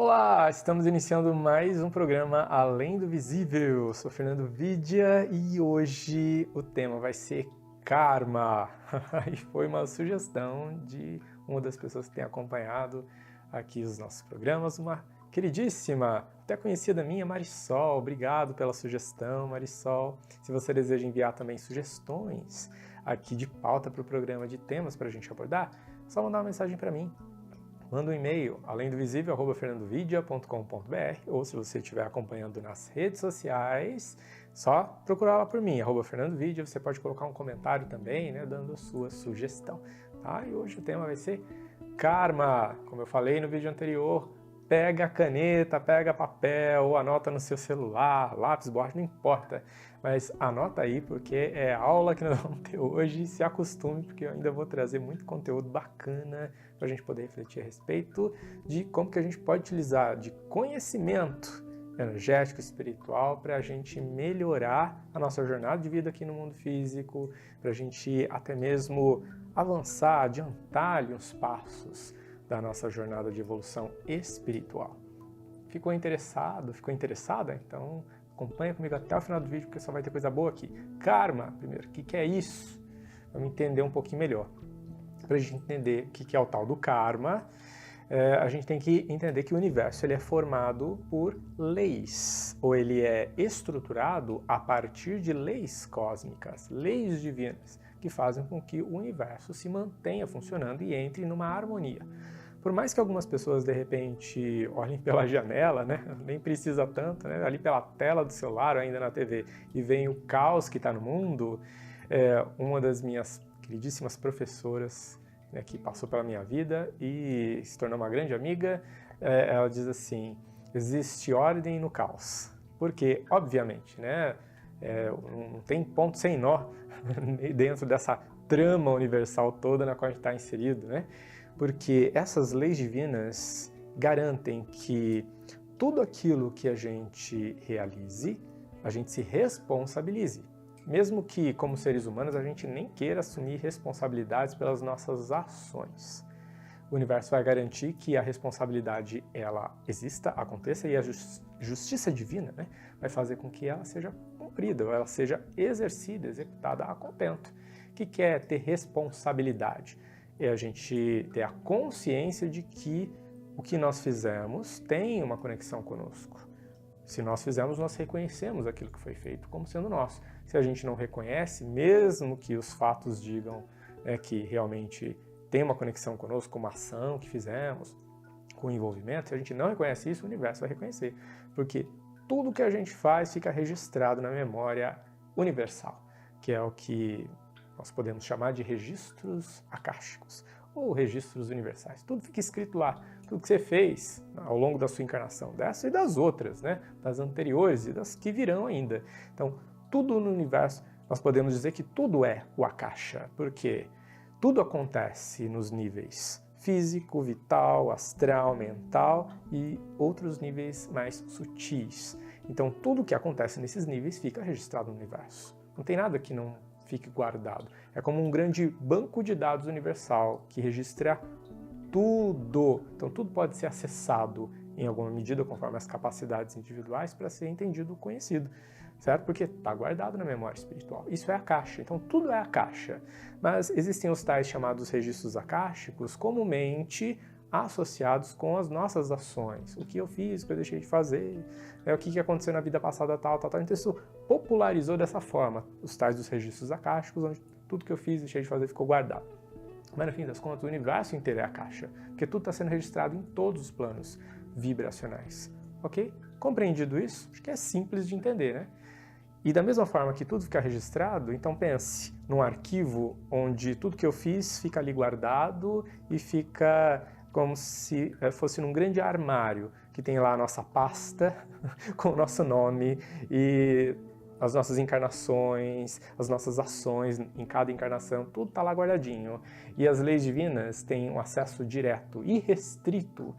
Olá, estamos iniciando mais um programa Além do Visível. Sou Fernando Vidia e hoje o tema vai ser karma. E foi uma sugestão de uma das pessoas que tem acompanhado aqui os nossos programas, uma queridíssima, até conhecida minha, Marisol. Obrigado pela sugestão, Marisol. Se você deseja enviar também sugestões aqui de pauta para o programa, de temas para a gente abordar, é só mandar uma mensagem para mim. Manda um e-mail, alemdovisível@fernandovidia.com.br, ou se você estiver acompanhando nas redes sociais, só procurar lá por mim, @fernandovidia. Você pode colocar um comentário também, né, dando a sua sugestão. Tá? E hoje o tema vai ser karma. Como eu falei no vídeo anterior, pega a caneta, pega papel, ou anota no seu celular, lápis, borracha, não importa. Mas anota aí, porque é a aula que nós vamos ter hoje. Se acostume, porque eu ainda vou trazer muito conteúdo bacana para a gente poder refletir a respeito de como que a gente pode utilizar de conhecimento energético, espiritual, para a gente melhorar a nossa jornada de vida aqui no mundo físico, para a gente até mesmo avançar, adiantar ali uns passos da nossa jornada de evolução espiritual. Ficou interessado? Ficou interessada? Então acompanha comigo até o final do vídeo, porque só vai ter coisa boa aqui. Karma, primeiro, o que é isso? Vamos entender um pouquinho melhor. Para a gente entender o que é o tal do karma, a gente tem que entender que o universo ele é formado por leis, ou ele é estruturado a partir de leis cósmicas, leis divinas, que fazem com que o universo se mantenha funcionando e entre numa harmonia. Por mais que algumas pessoas, de repente, olhem pela janela, né? Nem precisa tanto, né? Ali pela tela do celular ou ainda na TV, e veem o caos que está no mundo, uma das minhas queridíssimas professoras, né, que passou pela minha vida e se tornou uma grande amiga, ela diz assim: existe ordem no caos. Porque, obviamente, né, não tem ponto sem nó dentro dessa trama universal toda na qual a gente está inserido, né? Porque essas leis divinas garantem que tudo aquilo que a gente realize, a gente se responsabilize. Mesmo que, como seres humanos, a gente nem queira assumir responsabilidades pelas nossas ações. O universo vai garantir que a responsabilidade ela exista, aconteça, e a justiça divina, né, vai fazer com que ela seja cumprida, ou ela seja exercida, executada a contento. O que é ter responsabilidade? É a gente ter a consciência de que o que nós fizemos tem uma conexão conosco. Se nós fizemos, nós reconhecemos aquilo que foi feito como sendo nosso. Se a gente não reconhece, mesmo que os fatos digam, né, que realmente tem uma conexão conosco, com uma ação que fizemos, com o envolvimento, se a gente não reconhece isso, o universo vai reconhecer. Porque tudo que a gente faz fica registrado na memória universal, que é o que nós podemos chamar de registros akáshicos, ou registros universais. Tudo fica escrito lá, tudo que você fez ao longo da sua encarnação, dessa e das outras, né? Das anteriores e das que virão ainda. Então, tudo no universo, nós podemos dizer que tudo é o akasha, porque tudo acontece nos níveis físico, vital, astral, mental e outros níveis mais sutis. Então, tudo que acontece nesses níveis fica registrado no universo. Não tem nada que não fique guardado. É como um grande banco de dados universal que registra tudo. Então, tudo pode ser acessado em alguma medida, conforme as capacidades individuais, para ser entendido, conhecido, certo? Porque está guardado na memória espiritual. Isso é akasha. Então, tudo é akasha. Mas existem os tais chamados registros akáshicos, comumente associados com as nossas ações. O que eu fiz, o que eu deixei de fazer, o que aconteceu na vida passada, tal. Então, isso popularizou dessa forma, os tais dos registros akáshicos, onde tudo que eu fiz, deixei de fazer, ficou guardado. Mas, no fim das contas, o universo inteiro é akasha, porque tudo está sendo registrado em todos os planos vibracionais. Ok? Compreendido isso? Acho que é simples de entender, né? E da mesma forma que tudo fica registrado, então pense num arquivo onde tudo que eu fiz fica ali guardado e fica como se fosse num grande armário que tem lá a nossa pasta com o nosso nome e as nossas encarnações, as nossas ações em cada encarnação, tudo está lá guardadinho. E as leis divinas têm um acesso direto, irrestrito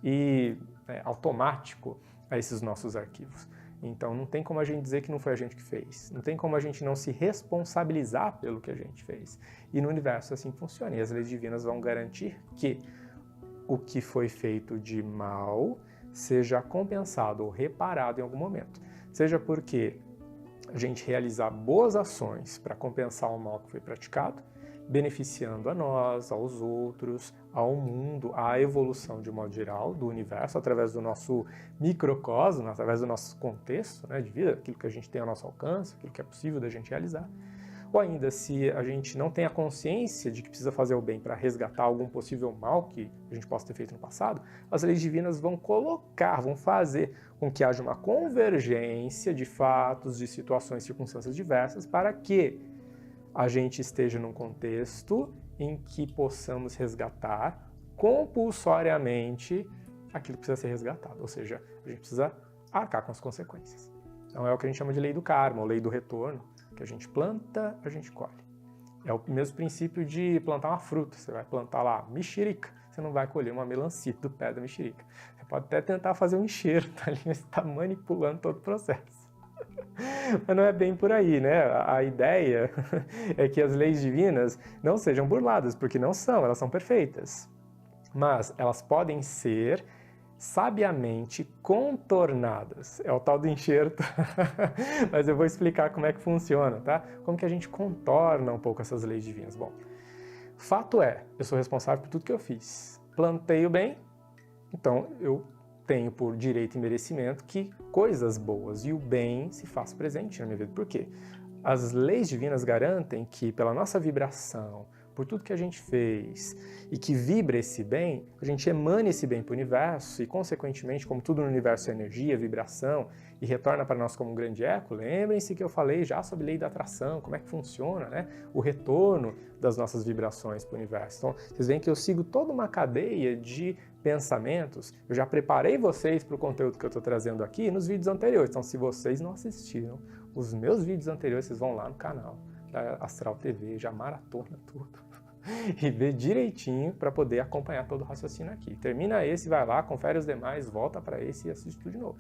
e automático a esses nossos arquivos. Então não tem como a gente dizer que não foi a gente que fez, não tem como a gente não se responsabilizar pelo que a gente fez. E no universo assim funciona, e as leis divinas vão garantir que o que foi feito de mal seja compensado ou reparado em algum momento. Seja porque a gente realizar boas ações para compensar o mal que foi praticado, beneficiando a nós, aos outros, ao mundo, à evolução de modo geral do universo, através do nosso microcosmo, através do nosso contexto, né, de vida, aquilo que a gente tem ao nosso alcance, aquilo que é possível da gente realizar. Ou ainda, se a gente não tem a consciência de que precisa fazer o bem para resgatar algum possível mal que a gente possa ter feito no passado, as leis divinas vão fazer com que haja uma convergência de fatos, de situações, circunstâncias diversas, para que a gente esteja num contexto em que possamos resgatar compulsoriamente aquilo que precisa ser resgatado. Ou seja, a gente precisa arcar com as consequências. Então é o que a gente chama de lei do karma, ou lei do retorno, que a gente planta, a gente colhe. É o mesmo princípio de plantar uma fruta. Você vai plantar lá mexerica, você não vai colher uma melancia do pé da mexerica. Você pode até tentar fazer um enxerto ali, mas você está manipulando todo o processo. Mas não é bem por aí, né? A ideia é que as leis divinas não sejam burladas, porque não são, elas são perfeitas. Mas elas podem ser sabiamente contornadas. É o tal do enxerto, mas eu vou explicar como é que funciona, tá? Como que a gente contorna um pouco essas leis divinas. Bom, fato é, eu sou responsável por tudo que eu fiz. Plantei o bem, então eu tenho por direito e merecimento que coisas boas e o bem se façam presente na minha vida. Por quê? As leis divinas garantem que pela nossa vibração, por tudo que a gente fez e que vibra esse bem, a gente emana esse bem para o universo e, consequentemente, como tudo no universo é energia, vibração e retorna para nós como um grande eco, lembrem-se que eu falei já sobre lei da atração, como é que funciona, né? O retorno das nossas vibrações para o universo. Então, vocês veem que eu sigo toda uma cadeia de pensamentos. Eu já preparei vocês para o conteúdo que eu estou trazendo aqui nos vídeos anteriores. Então, se vocês não assistiram os meus vídeos anteriores, vocês vão lá no canal da Astral TV, já maratona tudo e vê direitinho para poder acompanhar todo o raciocínio aqui. Termina esse, vai lá, confere os demais, volta para esse e assiste tudo de novo.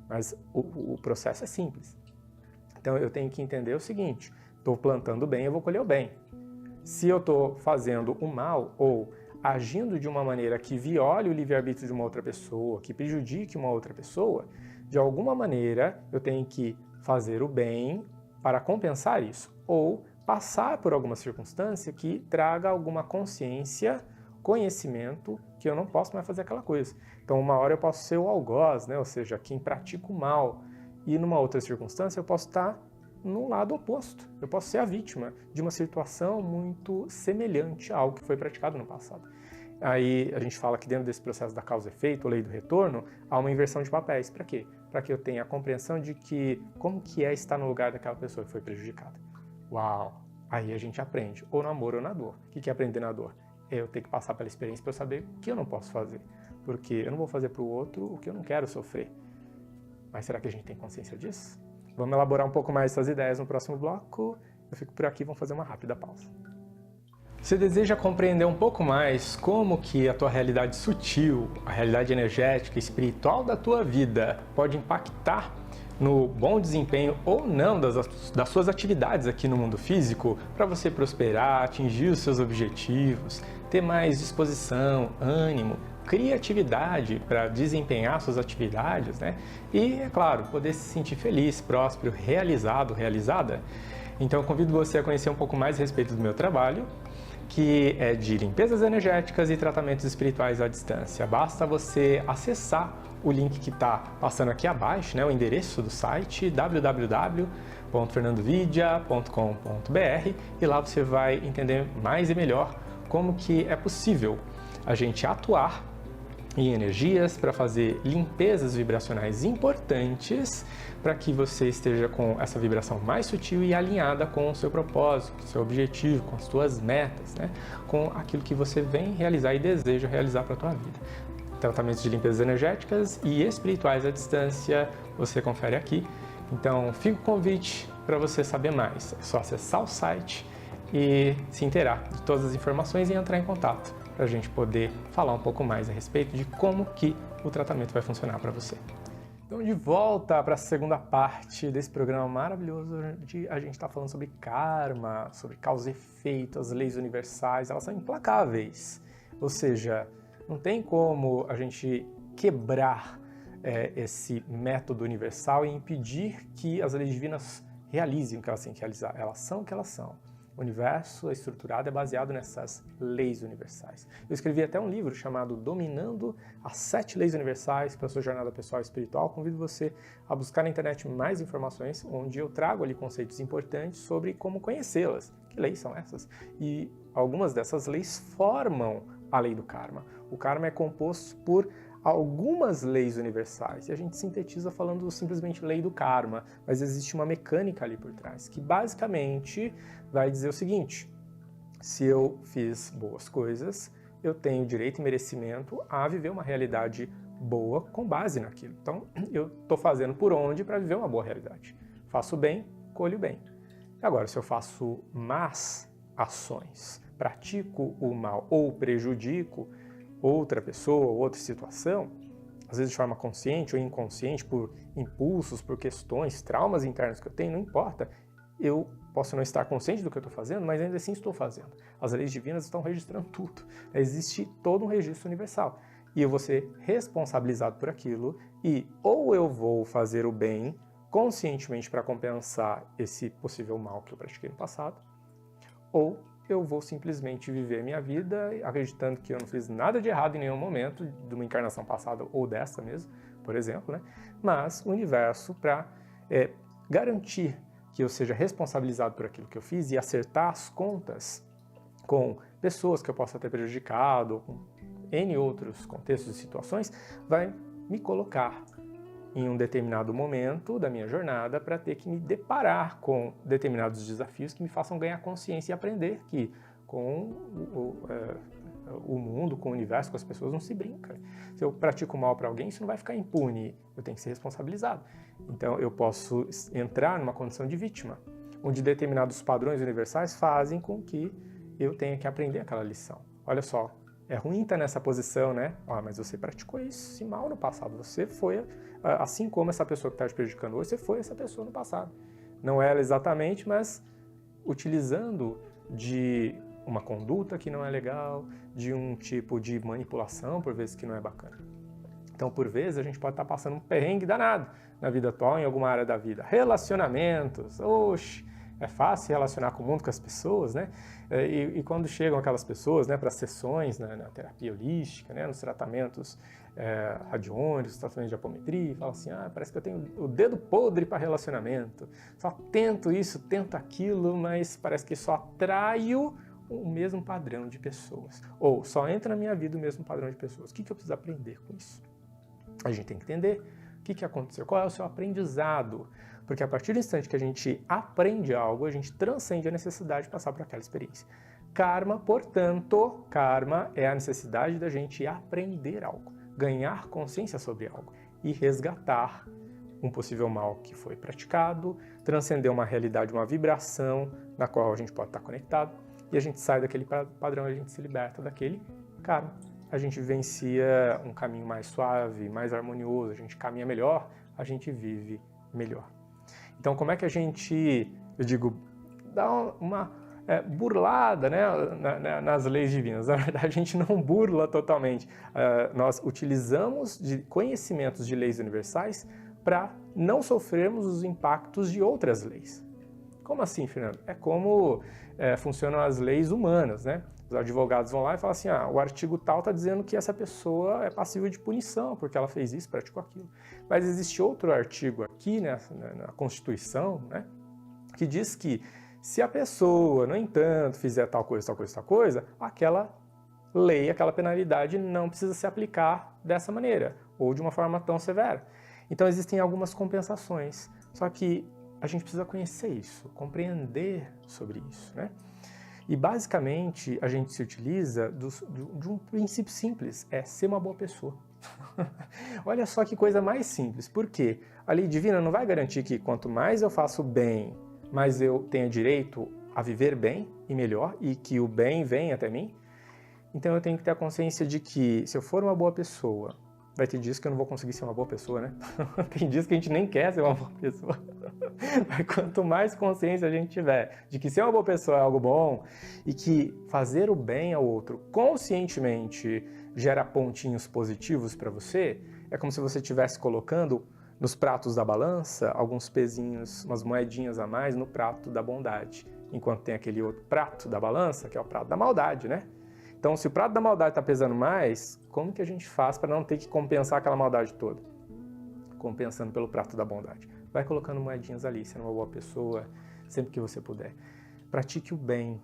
Mas o processo é simples. Então eu tenho que entender o seguinte: estou plantando bem, eu vou colher o bem. Se eu estou fazendo o mal ou agindo de uma maneira que viole o livre-arbítrio de uma outra pessoa, que prejudique uma outra pessoa, de alguma maneira eu tenho que fazer o bem para compensar isso, ou passar por alguma circunstância que traga alguma consciência, conhecimento, que eu não posso mais fazer aquela coisa. Então, uma hora eu posso ser o algoz, né? Ou seja, quem pratica o mal, e numa outra circunstância eu posso estar no lado oposto. Eu posso ser a vítima de uma situação muito semelhante a algo que foi praticado no passado. Aí a gente fala que dentro desse processo da causa e efeito, a lei do retorno, há uma inversão de papéis. Para quê? Para que eu tenha a compreensão de que como que é estar no lugar daquela pessoa que foi prejudicada. Uau! Aí a gente aprende, ou no amor ou na dor. O que é aprender na dor? É eu ter que passar pela experiência para eu saber o que eu não posso fazer. Porque eu não vou fazer para o outro o que eu não quero sofrer. Mas será que a gente tem consciência disso? Vamos elaborar um pouco mais essas ideias no próximo bloco. Eu fico por aqui, vamos fazer uma rápida pausa. Você deseja compreender um pouco mais como que a tua realidade sutil, a realidade energética e espiritual da tua vida pode impactar no bom desempenho ou não das suas atividades aqui no mundo físico, para você prosperar, atingir os seus objetivos, ter mais disposição, ânimo, criatividade para desempenhar suas atividades, né? E, é claro, poder se sentir feliz, próspero, realizado, realizada. Então eu convido você a conhecer um pouco mais a respeito do meu trabalho, que é de limpezas energéticas e tratamentos espirituais à distância. Basta você acessar o link que está passando aqui abaixo, né, o endereço do site www.fernandovidia.com.br, e lá você vai entender mais e melhor como que é possível a gente atuar em energias para fazer limpezas vibracionais importantes para que você esteja com essa vibração mais sutil e alinhada com o seu propósito, com o seu objetivo, com as suas metas, né? Com aquilo que você vem realizar e deseja realizar para a tua vida. Tratamentos de limpezas energéticas e espirituais à distância, você confere aqui. Então, fica o convite para você saber mais. É só acessar o site e se inteirar de todas as informações e entrar em contato para a gente poder falar um pouco mais a respeito de como que o tratamento vai funcionar para você. Então, de volta para a segunda parte desse programa maravilhoso, a gente está falando sobre karma, sobre causa e efeito, as leis universais, elas são implacáveis. Ou seja, não tem como a gente quebrar esse método universal e impedir que as leis divinas realizem o que elas têm que realizar. Elas são o que elas são. O universo estruturado é baseado nessas leis universais. Eu escrevi até um livro chamado Dominando as 7 Leis Universais para a sua jornada pessoal e espiritual. Convido você a buscar na internet mais informações, onde eu trago ali conceitos importantes sobre como conhecê-las. Que leis são essas? E algumas dessas leis formam a lei do karma. O karma é composto por algumas leis universais, e a gente sintetiza falando simplesmente lei do karma, mas existe uma mecânica ali por trás, que basicamente vai dizer o seguinte: se eu fiz boas coisas, eu tenho direito e merecimento a viver uma realidade boa com base naquilo. Então, eu estou fazendo por onde para viver uma boa realidade. Faço bem, colho bem. Agora, se eu faço más ações, pratico o mal ou prejudico outra pessoa, outra situação, às vezes de forma consciente ou inconsciente, por impulsos, por questões, traumas internos que eu tenho, não importa. Eu posso não estar consciente do que eu estou fazendo, mas ainda assim estou fazendo. As leis divinas estão registrando tudo. Existe todo um registro universal. E eu vou ser responsabilizado por aquilo, e ou eu vou fazer o bem conscientemente para compensar esse possível mal que eu pratiquei no passado, ou eu vou simplesmente viver minha vida acreditando que eu não fiz nada de errado em nenhum momento, de uma encarnação passada ou dessa mesmo, por exemplo, né? Mas o universo, para garantir que eu seja responsabilizado por aquilo que eu fiz e acertar as contas com pessoas que eu possa ter prejudicado, ou com N outros contextos e situações, vai me colocar em um determinado momento da minha jornada para ter que me deparar com determinados desafios que me façam ganhar consciência e aprender que com o mundo, com o universo, com as pessoas não se brinca. Se eu pratico mal para alguém, isso não vai ficar impune, eu tenho que ser responsabilizado. Então eu posso entrar numa condição de vítima, onde determinados padrões universais fazem com que eu tenha que aprender aquela lição. Olha só, é ruim estar nessa posição, né? Mas você praticou esse mal no passado, você foi, assim como essa pessoa que está te prejudicando hoje, você foi essa pessoa no passado. Não ela exatamente, mas utilizando de uma conduta que não é legal, de um tipo de manipulação, por vezes, que não é bacana. Então, por vezes, a gente pode estar passando um perrengue danado na vida atual, em alguma área da vida. Relacionamentos, oxe, é fácil se relacionar com o mundo, com as pessoas, né? E quando chegam aquelas pessoas, né, para sessões na terapia holística, né, nos tratamentos radiônicos, tratamentos de apometria, falam assim, parece que eu tenho o dedo podre para relacionamento. Só tento isso, tento aquilo, mas parece que só atraio o mesmo padrão de pessoas. Ou só entra na minha vida o mesmo padrão de pessoas. O que eu preciso aprender com isso? A gente tem que entender o que aconteceu, qual é o seu aprendizado. Porque a partir do instante que a gente aprende algo, a gente transcende a necessidade de passar por aquela experiência. Karma, portanto, karma é a necessidade da gente aprender algo, ganhar consciência sobre algo e resgatar um possível mal que foi praticado, transcender uma realidade, uma vibração na qual a gente pode estar conectado, e a gente sai daquele padrão, a gente se liberta daquele karma. A gente vivencia um caminho mais suave, mais harmonioso, a gente caminha melhor, a gente vive melhor. Então, como é que a gente, dá uma burlada, né, nas leis divinas? Na verdade, a gente não burla totalmente. Nós utilizamos de conhecimentos de leis universais para não sofrermos os impactos de outras leis. Como assim, Fernando? É como funcionam as leis humanas, né? Os advogados vão lá e falam assim, o artigo tal está dizendo que essa pessoa é passível de punição porque ela fez isso, praticou aquilo. Mas existe outro artigo aqui, né, na Constituição, né, que diz que se a pessoa, no entanto, fizer tal coisa, tal coisa, tal coisa, aquela lei, aquela penalidade não precisa se aplicar dessa maneira ou de uma forma tão severa. Então existem algumas compensações, só que a gente precisa conhecer isso, compreender sobre isso, né? E basicamente a gente se utiliza de um princípio simples, é ser uma boa pessoa. Olha só que coisa mais simples, porque a lei divina não vai garantir que quanto mais eu faço bem, mais eu tenho direito a viver bem e melhor, e que o bem vem até mim. Então eu tenho que ter a consciência de que se eu for uma boa pessoa, vai ter dias que eu não vou conseguir ser uma boa pessoa, né? Tem dias que a gente nem quer ser uma boa pessoa. Mas quanto mais consciência a gente tiver de que ser uma boa pessoa é algo bom e que fazer o bem ao outro conscientemente gera pontinhos positivos para você, é como se você estivesse colocando nos pratos da balança alguns pezinhos, umas moedinhas a mais no prato da bondade, enquanto tem aquele outro prato da balança, que é o prato da maldade, né? Então, se o prato da maldade está pesando mais, como que a gente faz para não ter que compensar aquela maldade toda? Compensando pelo prato da bondade. Vai colocando moedinhas ali, sendo uma boa pessoa, sempre que você puder. Pratique o bem.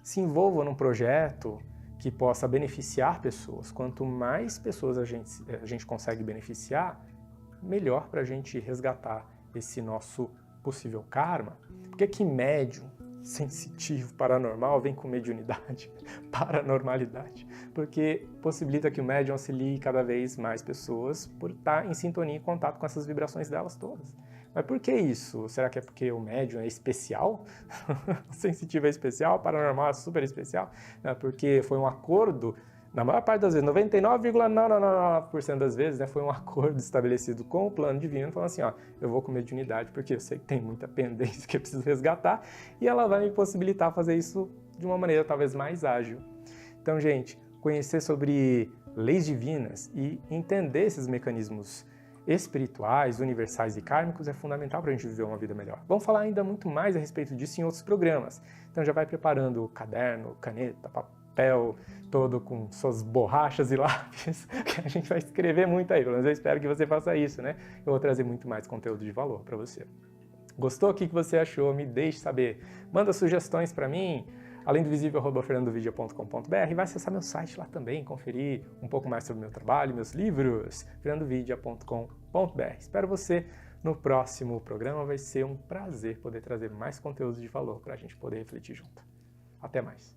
Se envolva num projeto que possa beneficiar pessoas. Quanto mais pessoas a gente consegue beneficiar, melhor para a gente resgatar esse nosso possível karma. Porque que médium, sensitivo, paranormal, vem com mediunidade, paranormalidade? Porque possibilita que o médium auxilie cada vez mais pessoas por estar em sintonia e contato com essas vibrações delas todas. Mas por que isso? Será que é porque o médium é especial? O sensitivo é especial, o paranormal é super especial? É porque foi um acordo, na maior parte das vezes, 99,9% das vezes, né, foi um acordo estabelecido com o plano divino, falando assim, ó, eu vou com mediunidade porque eu sei que tem muita pendência que eu preciso resgatar e ela vai me possibilitar fazer isso de uma maneira talvez mais ágil. Então, gente, conhecer sobre leis divinas e entender esses mecanismos espirituais, universais e kármicos é fundamental para a gente viver uma vida melhor. Vamos falar ainda muito mais a respeito disso em outros programas. Então já vai preparando o caderno, caneta, papel, todo com suas borrachas e lápis, que a gente vai escrever muito aí. Pelo menos eu espero que você faça isso, né? Eu vou trazer muito mais conteúdo de valor para você. Gostou? O que você achou? Me deixe saber. Manda sugestões para mim. Além do visível@fernandovidia.com.br, vai acessar meu site lá também, conferir um pouco mais sobre o meu trabalho, meus livros, fernandovidia.com.br. Espero você no próximo programa, vai ser um prazer poder trazer mais conteúdo de valor para a gente poder refletir junto. Até mais!